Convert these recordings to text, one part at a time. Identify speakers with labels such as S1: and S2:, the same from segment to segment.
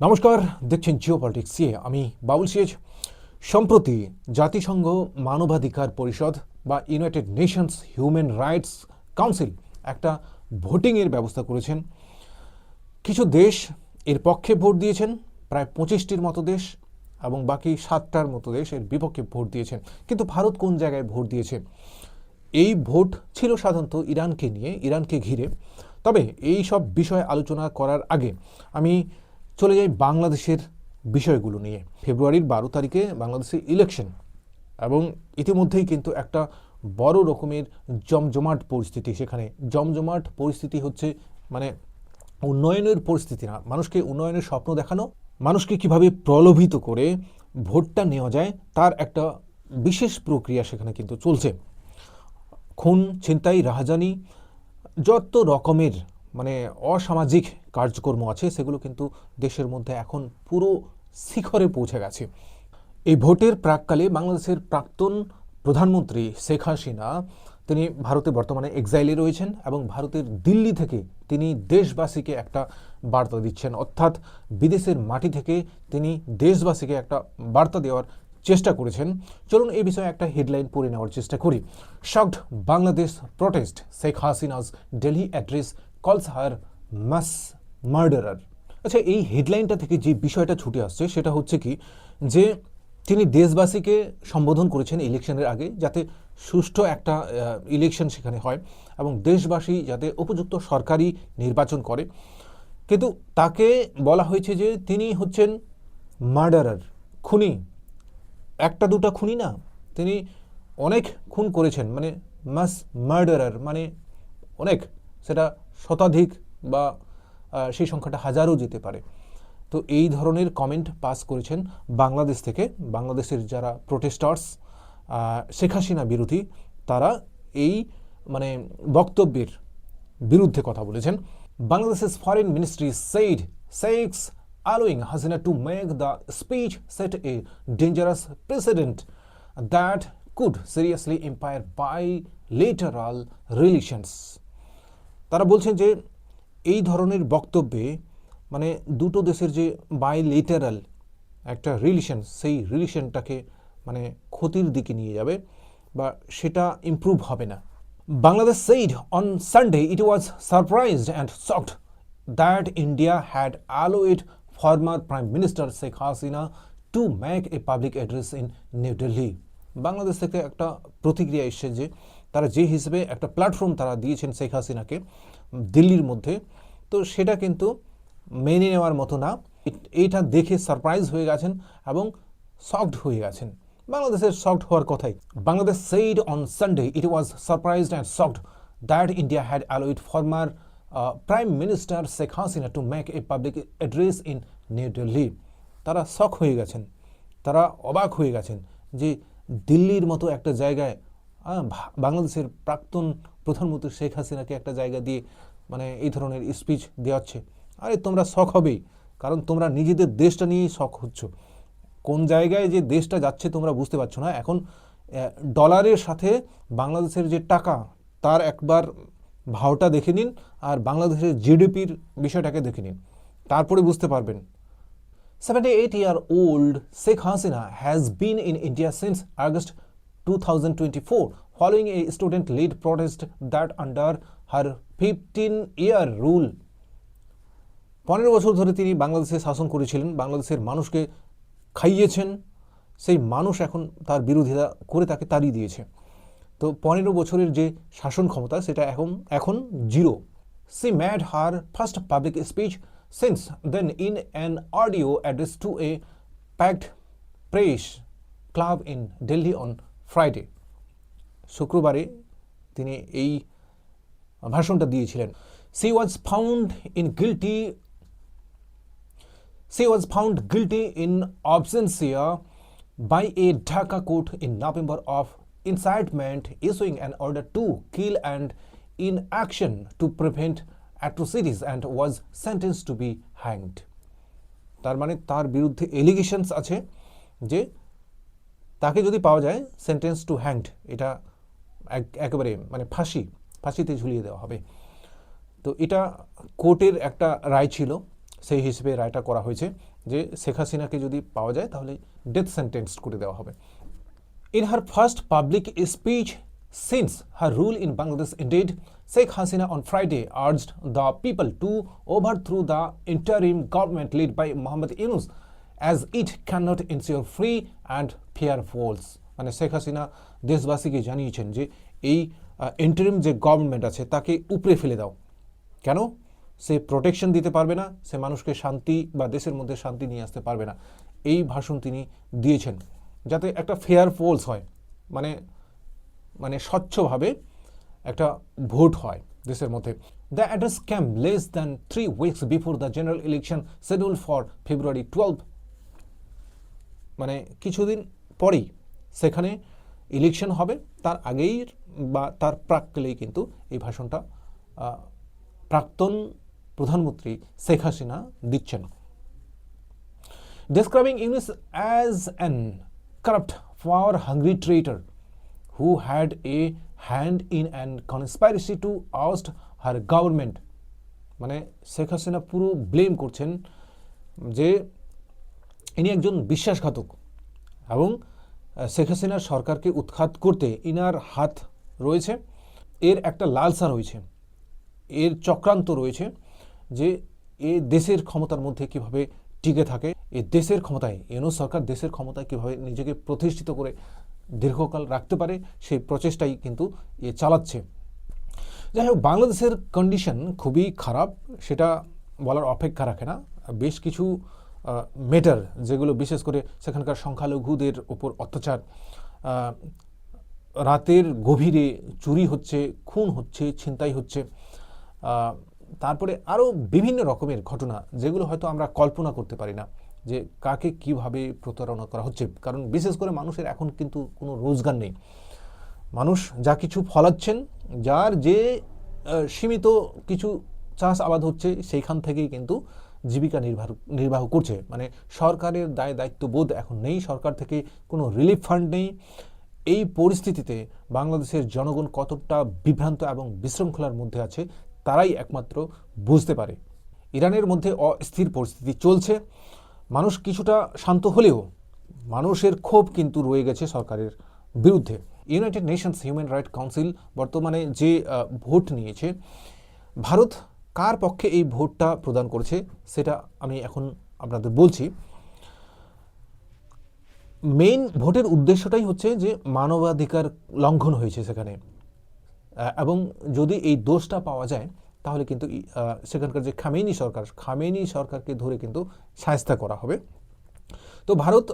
S1: নমস্কার, দেখছেন জিও পলিটিক্স। আমি বাবুল সিয়েজ। সম্প্রতি জাতিসংঘ মানবাধিকার পরিষদ বা United Nations human rights council একটা ভোটিংয়ের ব্যবস্থা করেছেন। কিছু দেশ এর পক্ষে ভোট দিয়েছেন, প্রায় 25টির মতো দেশ, এবং বাকি 7টার মতো দেশ এর বিপক্ষে ভোট দিয়েছেন। কিন্তু ভারত কোন জায়গায় ভোট দিয়েছে? এই ভোট ছিল সাধারণত ইরানকে নিয়ে, ইরানকে ঘিরে। তবে এই সব বিষয়ে আলোচনা করার আগে আমি চলে যাই বাংলাদেশের বিষয়গুলো নিয়ে। ফেব্রুয়ারির 12 তারিখে বাংলাদেশে ইলেকশন, এবং ইতিমধ্যেই কিন্তু একটা বড় রকমের জমজমাট পরিস্থিতি। সেখানে জমজমাট পরিস্থিতি হচ্ছে মানে উন্নয়নের পরিস্থিতি না, মানুষকে উন্নয়নের স্বপ্ন দেখানো, মানুষকে কিভাবে প্রলোভিত করে ভোটটা নেওয়া যায় তার একটা বিশেষ প্রক্রিয়া সেখানে কিন্তু চলছে। খুন, ছিনতাই, রাহাজানি, যত রকমের অসামাজিক কার্যক্রম আছে সেগুলো কিন্তু দেশের মধ্যে এখন পুরো শিখরে পৌঁছে গেছে। এই ভোটের প্রাককালে বাংলাদেশের প্রাক্তন প্রধানমন্ত্রী শেখ হাসিনা, তিনি ভারতে বর্তমানে এক্সাইলে রয়েছেন, এবং ভারতের দিল্লি থেকে তিনি দেশবাসীকে একটা বার্তা দিচ্ছেন, অর্থাৎ বিদেশের মাটি থেকে তিনি দেশবাসীকে একটা বার্তা দেওয়ার চেষ্টা করেছেন। চলুন এই বিষয়ে একটা হেডলাইন পড়ে নেওয়ার চেষ্টা করি। Shocked Bangladesh protest, Sheikh Hasina's Delhi address কলস হার মাস মার্ডারার। আচ্ছা, এই হেডলাইনটা থেকে যে বিষয়টা ছুটে আসছে সেটা হচ্ছে কি, যে তিনি দেশবাসীকে সম্বোধন করেছেন ইলেকশনের আগে, যাতে সুষ্ঠু একটা ইলেকশন সেখানে হয় এবং দেশবাসী যাতে উপযুক্ত সরকারি নির্বাচন করে। কিন্তু তাকে বলা হয়েছে যে তিনি হচ্ছেন মার্ডারার, খুনি। একটা দুটা খুনি না, তিনি অনেক খুন করেছেন, মাস মার্ডারার মানে অনেক, সেটা শতাধিক বা সেই সংখ্যাটা হাজারও যেতে পারে। তো এই ধরনের কমেন্ট পাস করেছেন বাংলাদেশ থেকে। বাংলাদেশের যারা প্রোটেস্টার্স, শেখ হাসিনা বিরোধী, তারা এই বক্তব্যের বিরুদ্ধে কথা বলেছেন। বাংলাদেশের foreign ministry said Sheikh's allowing Hasina to make the speech set a dangerous precedent that could seriously impair bilateral relations. তারা বলছেন যে এই ধরনের বক্তব্যে দুটো দেশের যে বাইলেটারাল একটা রিলেশন, সেই রিলেশনটাকে ক্ষতির দিকে নিয়ে যাবে বা সেটা ইমপ্রুভ হবে না। Bangladesh said on Sunday it was surprised and shocked that India had allowed former Prime Minister Sheikh Hasina to make a public address in New Delhi. Bangladesh থেকে একটা প্রতিক্রিয়া এসেছে যে তারা যে হিসেবে একটা প্ল্যাটফর্ম তারা দিয়েছেন শেখ হাসিনাকে দিল্লির মধ্যে, তো সেটা কিন্তু মেনে নেওয়ার মতো না। এইটা দেখে সারপ্রাইজ হয়ে গেছেন এবং শকড হয়ে গেছেন। বাংলাদেশের শকড হওয়ার কথাই। Bangladesh said on Sunday it was surprised and shocked that India had allowed former Prime Minister Sheikh Hasina to make a public address in New Delhi. তারা শক হয়ে গেছেন, তারা অবাক হয়ে গেছেন যে দিল্লির মতো একটা জায়গায় বাংলাদেশের প্রাক্তন প্রধানমন্ত্রী শেখ হাসিনাকে একটা জায়গা দিয়ে এই ধরনের স্পিচ দেওয়াচ্ছে। আরে তোমরা শক হবেই, কারণ তোমরা নিজেদের দেশটা নিয়েই শক হচ্ছ। কোন জায়গায় যে দেশটা যাচ্ছে তোমরা বুঝতে পারছো না। এখন ডলারের সাথে বাংলাদেশের যে টাকা, তার একবার ভাওটা দেখে নিন, আর বাংলাদেশের জিডিপির বিষয়টাকে দেখে নিন, তারপরে বুঝতে পারবেন। 78-year-old Sheikh Hasina has been in India since August 2024 following a student-led protest that under her 15-year rule. 15 বছর ধরে তিনি বাংলাদেশে শাসন করেছিলেন, বাংলাদেশের মানুষকে খাইয়েছেন। সেই মানুষ এখন তার বিরোধিতা করে তাকে তাড়িয়ে দিয়েছে। তো 15 বছরের যে শাসন ক্ষমতা সেটা এখন zero. She made her first public speech since then in an audio address to a packed press club in Delhi on Friday. শুক্রবারে তিনি এই ভাষণটা দিয়েছিলেন। She was found guilty in absentia by a Dhaka court in November of incitement, issuing an order to kill and inaction to prevent atrocities, and was sentenced to be hanged. তার তার বিরুদ্ধে allegations আছে যে তাকে যদি পাওয়া যায় sentence to hanged, এটা একেবারে ফাঁসিতে ঝুলিয়ে দেওয়া হবে। তো এটা কোর্টের একটা রায় ছিল। সেই হিসেবে রায়টা করা হয়েছে যে শেখ হাসিনাকে যদি পাওয়া যায় তাহলে ডেথ সেন্টেন্স করে দেওয়া হবে। In her first public speech since her rule in Bangladesh, indeed, Sheikh Hasina on Friday urged the people to overthrow the interim government led by Mohammad Yunus as it cannot ensure free and fair votes. মানে শেখ হাসিনা দেশবাসীকে জানিয়েছেন যে এই interim যে government আছে তাকে উপড়ে ফেলে দাও। কেন? সে প্রোটেকশন দিতে পারবে না, সে মানুষকে শান্তি বা দেশের মধ্যে শান্তি নিয়ে আসতে পারবে না। এই ভাষণ তিনি দিয়েছেন যাতে একটা ফেয়ার পোলস হয়, মানে মানে স্বচ্ছভাবে একটা ভোট হয় দেশের মধ্যে। The address came less than 3 weeks before the general election schedule for February 12। মানে কিছুদিন পরেই সেখানে ইলেকশন হবে, তার আগেই বা তার প্রাক্কালেই কিন্তু এই ভাষণটা প্রাক্তন প্রধানমন্ত্রী শেখ হাসিনা দিচ্ছেন। Describing Yunus as an corrupt, power-hungry traitor who had a hand in an conspiracy to oust her government, মানে শেখ হাসিনা পুরো ব্লেম করছেন যে ইনি একজন বিশ্বাসঘাতক এবং শেখ হাসিনার সরকারকে উৎখাত করতে ইনার হাত রয়েছে, এর একটা লালসা রয়েছে, এর চক্রান্ত রয়েছে যে এ দেশের ক্ষমতার মধ্যে কিভাবে টিকে থাকে, এই দেশের ক্ষমতায় ইউনূস সরকার দেশের ক্ষমতায় কিভাবে নিজেকে প্রতিষ্ঠিত করে দীর্ঘকাল রাখতে পারে সেই প্রচেষ্টাই কিন্তু এ চালাচ্ছে। যাই হোক, বাংলাদেশের কন্ডিশন খুবই খারাপ, সেটা বলার অপেক্ষা রাখে না। বেশ কিছু মেটার যেগুলো বিশেষ করে সেখানকার সংখ্যালঘুদের ওপর অত্যাচার, রাতের গভীরে চুরি হচ্ছে, খুন হচ্ছে, ছিনতাই হচ্ছে, তারপরে আরও বিভিন্ন রকমের ঘটনা যেগুলো হয়তো আমরা কল্পনা করতে পারি না যে কাকে কিভাবে প্রতারণা করা হচ্ছে। কারণ বিশেষ করে মানুষের এখন কিন্তু কোনো রোজগার নেই, মানুষ যা কিছু ফলাচ্ছেন, যার যে সীমিত কিছু চাষ আবাদ হচ্ছে সেইখান থেকেই কিন্তু জীবিকা নির্বাহ করছে। মানে সরকারের দায়িত্ববোধ এখন নেই, সরকার থেকে কোনো রিলিফ ফান্ড নেই। এই পরিস্থিতিতে বাংলাদেশের জনগণ কতটা বিভ্রান্ত এবং বিশৃঙ্খলার মধ্যে আছে তারাই একমাত্র বুঝতে পারে। ইরানের মধ্যে অস্থির পরিস্থিতি চলছে, মানুষ কিছুটা শান্ত হলেও মানুষের ক্ষোভ কিন্তু রয়ে গেছে সরকারের বিরুদ্ধে। United Nations human right council বর্তমানে যে ভোট নিয়েছে, ভারত কার পক্ষে এই ভোটটা প্রদান করেছে সেটা আমি এখন আপনাদের বলছি। মেইন ভোটের উদ্দেশ্যটাই হচ্ছে যে মানবাধিকার লঙ্ঘন হয়েছে সেখানে, এবং যদি এই দোষটা পাওয়া যায় তাহলে কিন্তু সেখানকার যে খামেনি সরকারকে ধরে কিন্তু শায়েস্তা করা হবে। তো ভারত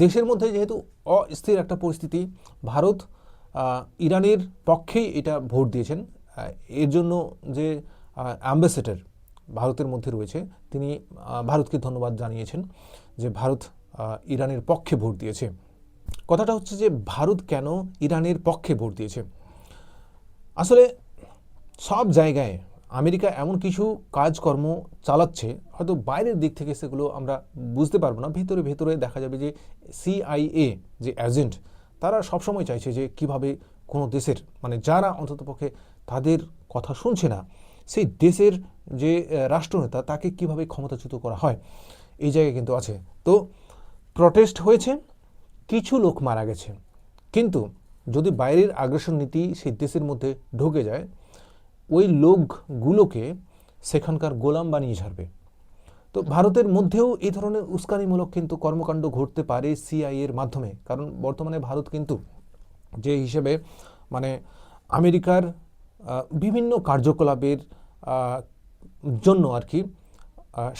S1: দেশের মধ্যে যেহেতু অস্থির একটা পরিস্থিতি, ভারত ইরানের পক্ষেই এটা ভোট দিয়েছেন। এর জন্য যে অ্যাম্বাসেডর ভারতের মধ্যে রয়েছে তিনি ভারতকে ধন্যবাদ জানিয়েছেন যে ভারত ইরানের পক্ষে ভোট দিয়েছে। কথাটা হচ্ছে যে ভারত কেন ইরানের পক্ষে ভোট দিয়েছে। আসলে সব জায়গায় আমেরিকা এমন কিছু কাজকর্ম চালাচ্ছে, হয়তো বাইরের দিক থেকে সেগুলো আমরা বুঝতে পারবো না, ভেতরে ভেতরে দেখা যাবে যে CIA যে এজেন্ট তারা সবসময় চাইছে যে কিভাবে কোনো দেশের, মানে যারা অন্ততপক্ষে তাদের কথা শুনছে না সেই দেশের যে রাষ্ট্রনেতা তাকে কিভাবে ক্ষমতাচ্যুত করা হয়, এই জায়গায় কিন্তু আছে। তো প্রটেস্ট হয়েছে, কিছু লোক মারা গেছে, কিন্তু যদি বাইরের আগ্রাসন নীতি সেই দেশের মধ্যে ঢুকে যায়, ওই লোকগুলোকে সেখানকার গোলাম বানিয়ে ছাড়বে। তো ভারতের মধ্যেও এই ধরনের উস্কানিমূলক কিন্তু কর্মকাণ্ড ঘটতে পারে CIA-এর মাধ্যমে। কারণ বর্তমানে ভারত কিন্তু যে হিসেবে মানে আমেরিকার বিভিন্ন কার্যকলাপের জন্য আর কি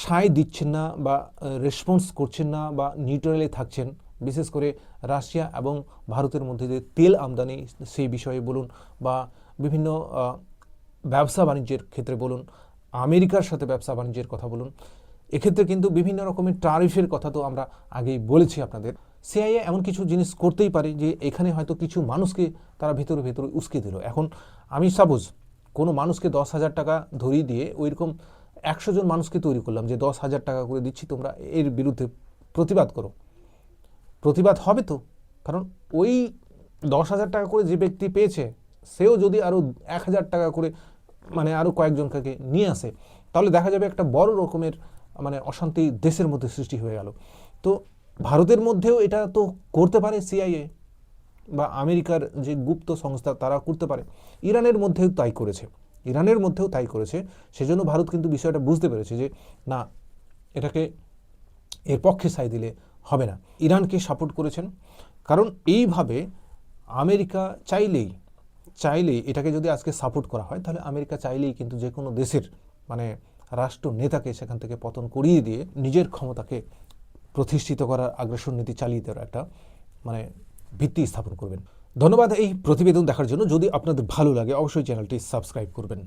S1: সায় দিচ্ছেন না বা রেসপন্স করছেন না বা নিউট্রালে থাকছেন, বিশেষ করে রাশিয়া এবং ভারতের মধ্যে যে তেল আমদানি সেই বিষয়ে বলুন বা বিভিন্ন ব্যবসা বাণিজ্যের ক্ষেত্রে বলুন, আমেরিকার সাথে ব্যবসা বাণিজ্যের কথা বলুন, এক্ষেত্রে কিন্তু বিভিন্ন রকমের ট্যারিফের কথা তো আমরা আগেই বলেছি আপনাদের। CIA এমন কিছু জিনিস করতেই পারে যে এখানে হয়তো কিছু মানুষকে তারা ভেতরে ভেতরে উস্কে দিল। এখন আমি সাপোজ কোনো মানুষকে 10,000 টাকা ধরিয়ে দিয়ে ওইরকম 100 জন মানুষকে তৈরি করলাম যে 10,000 টাকা করে দিচ্ছি, তোমরা এর বিরুদ্ধে প্রতিবাদ করো। প্রতিবাদ হবে তো, কারণ ওই 10,000 টাকা করে যে ব্যক্তি পেয়েছে সেও যদি আরও 1,000 টাকা করে মানে আরও কয়েকজনকে নিয়ে আসে, তাহলে দেখা যাবে একটা বড় রকমের মানে অশান্তি দেশের মধ্যে সৃষ্টি হয়ে গেল। তো ভারতের মধ্যেও এটা তো করতে পারে সিআইএ বা আমেরিকার যে গুপ্ত সংস্থা তারা করতে পারে। ইরানের মধ্যেও তাই করেছে। সেজন্য ভারত কিন্তু বিষয়টা বুঝতে পেরেছে যে না, এটাকে এর পক্ষে সাই দিলে হবে না। ইরানকে সাপোর্ট করেছেন, কারণ এইভাবে আমেরিকা চাইলেই এটাকে যদি আজকে সাপোর্ট করা হয়, তাহলে আমেরিকা চাইলেই কিন্তু যে কোনো দেশের মানে রাষ্ট্র নেতাকে সেখান থেকে পতন করিয়ে দিয়ে নিজের ক্ষমতাকে প্রতিষ্ঠিত করার আগ্রাসন নীতি চালিয়ে দেওয়ার একটা মানে ভিত্তি স্থাপন করবেন। ধন্যবাদ এই প্রতিবেদন দেখার জন্য। যদি আপনাদের ভালো লাগে অবশ্যই চ্যানেলটি সাবস্ক্রাইব করবেন।